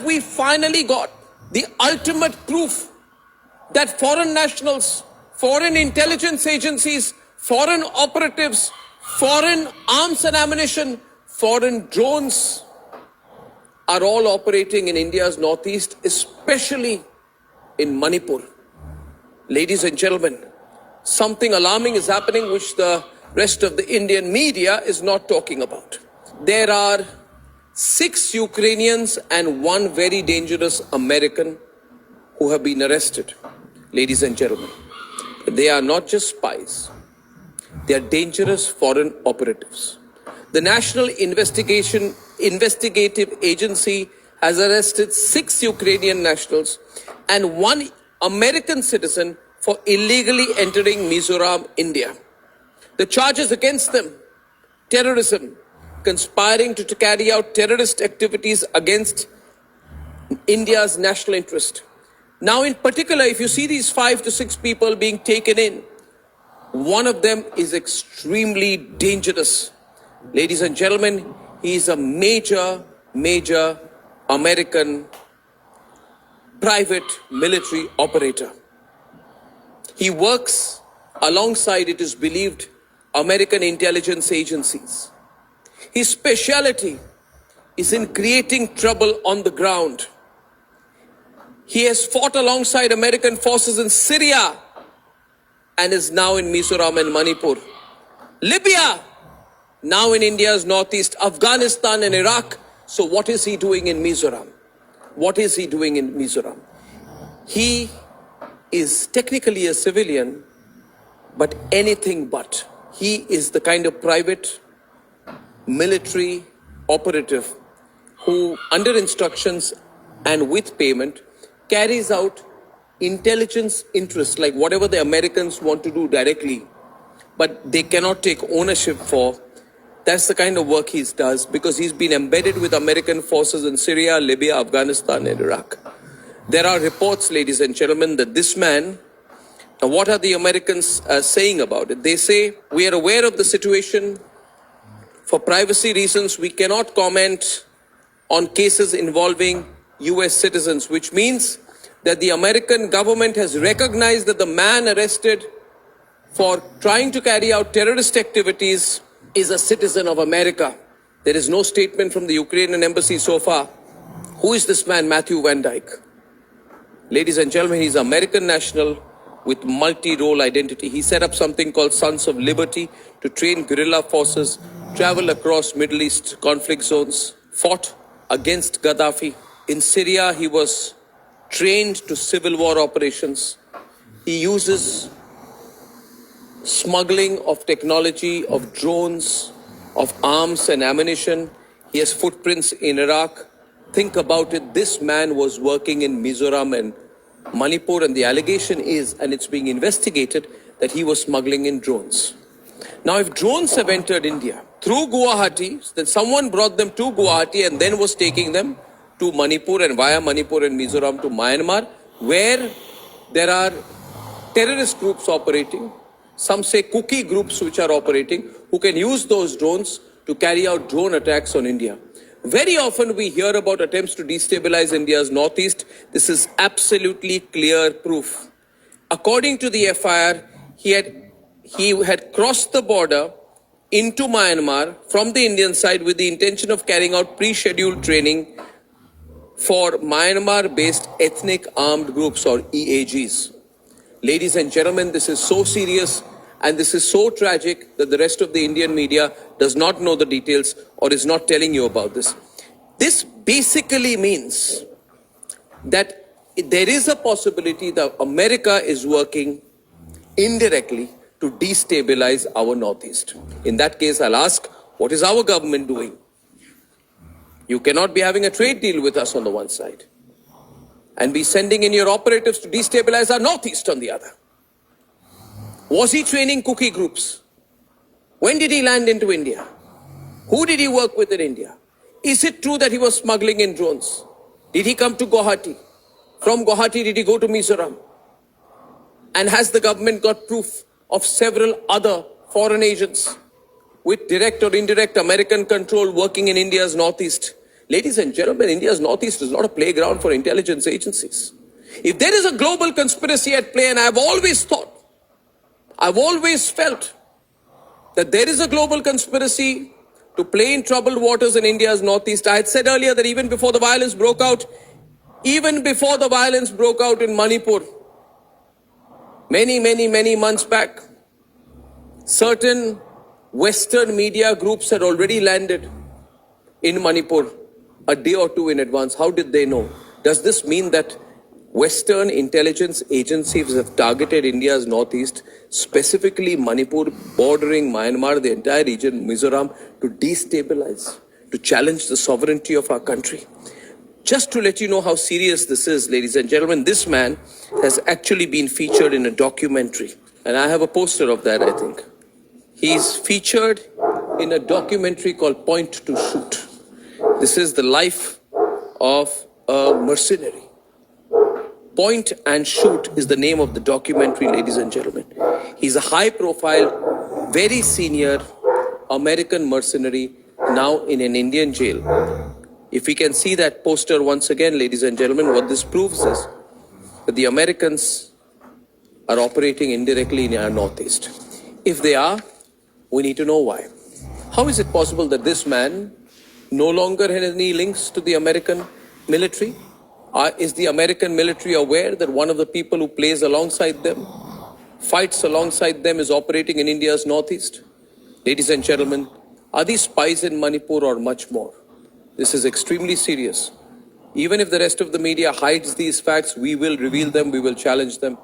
we finally got the ultimate proof that foreign nationals, foreign intelligence agencies, foreign operatives, foreign arms and ammunition, forein drones are all operating in India's northeast, especially in Manipur. Ladies and gentlemen, something alarming is happening which the rest of the Indian media is not talking about. There are 6 Ukrainians and 1 very dangerous American who have been arrested. Ladies and gentlemen, they are not just spies. They are dangerous foreign operatives. The National Investigative Agency has arrested 6 Ukrainian nationals and 1 American citizen for illegally entering Mizoram, India. The charges against them: terrorism, conspiring to carry out terrorist activities against India's national interest. Now, in particular, if you see these 5 to 6 people being taken in, one of them is extremely dangerous. Ladies and gentlemen, he is a major American private military operator. He works alongside, it is believed, American intelligence agencies. His specialty is in creating trouble on the ground. He has fought alongside American forces in Syria and is now in Mizoram and Manipur. Libya, now in India's northeast, Afghanistan and Iraq. So what is he doing in Mizoram? What is he doing in Mizoram? He is technically a civilian, but anything but. He is the kind of private military operative who, under instructions and with payment, carries out intelligence interests, like whatever the Americans want to do directly, but they cannot take ownership for. That's the kind of work he does, because he's been embedded with American forces in Syria, Libya, Afghanistan and Iraq. There are reports, ladies and gentlemen, that this man, now what are the Americans saying about it? They say, we are aware of the situation. For privacy reasons, we cannot comment on cases involving US citizens, which means that the American government has recognized that the man arrested for trying to carry out terrorist activities is a citizen of America. There is no statement from the Ukrainian embassy so far. Who is this man, Matthew Van Dyke? Ladies and gentlemen, he's an American national with multi-role identity. He set up something called Sons of Liberty to train guerrilla forces, travel across Middle East conflict zones, fought against Gaddafi. In Syria, he was trained to civil war operations. He uses smuggling of technology, of drones, of arms and ammunition. He has footprints in Iraq. Think about it. This man was working in Mizoram and Manipur, and the allegation is, and it's being investigated, that he was smuggling in drones. Now, if drones have entered India through Guwahati, then someone brought them to Guwahati and then was taking them to Manipur and via Manipur and Mizoram to Myanmar, where there are terrorist groups operating. Some say cookie groups which are operating, who can use those drones to carry out drone attacks on India. Very often we hear about attempts to destabilize India's northeast. This is absolutely clear proof. According to the FIR, he had crossed the border into Myanmar from the Indian side with the intention of carrying out pre-scheduled training for Myanmar-based ethnic armed groups, or EAGs. Ladies and gentlemen, this is so serious and this is so tragic that the rest of the Indian media does not know the details or is not telling you about this. This basically means that there is a possibility that America is working indirectly to destabilize our northeast. In that case, I'll ask, what is our government doing? You cannot be having a trade deal with us on the one side and be sending in your operatives to destabilize our northeast on the other. Was he training cookie groups? When did he land into India? Who did he work with in India? Is it true that he was smuggling in drones? Did he come to Guwahati? From Guwahati, did he go to Mizoram? And has the government got proof of several other foreign agents with direct or indirect American control working in India's northeast? Ladies and gentlemen, India's Northeast is not a playground for intelligence agencies. If there is a global conspiracy at play, and I've always felt that there is a global conspiracy to play in troubled waters in India's Northeast. I had said earlier that even before the violence broke out in Manipur, many months back, certain Western media groups had already landed in Manipur a day or two in advance. How did they know? Does this mean that Western intelligence agencies have targeted India's Northeast, specifically Manipur, bordering Myanmar, the entire region, Mizoram, to destabilize, to challenge the sovereignty of our country? Just to let you know how serious this is, ladies and gentlemen, this man has actually been featured in a documentary. And I have a poster of that, I think. He's featured in a documentary called Point to Shoot. This is the life of a mercenary. Point and Shoot is the name of the documentary, ladies and gentlemen. He's a high-profile, very senior American mercenary now in an Indian jail. If we can see that poster once again, ladies and gentlemen, what this proves is that the Americans are operating indirectly in our Northeast. If they are, we need to know why. How is it possible that this man no longer has any links to the American military? Is the American military aware that one of the people who plays alongside them, fights alongside them, is operating in India's Northeast? Ladies and gentlemen, are these spies in Manipur or much more? This is extremely serious. Even if the rest of the media hides these facts, we will reveal them, we will challenge them.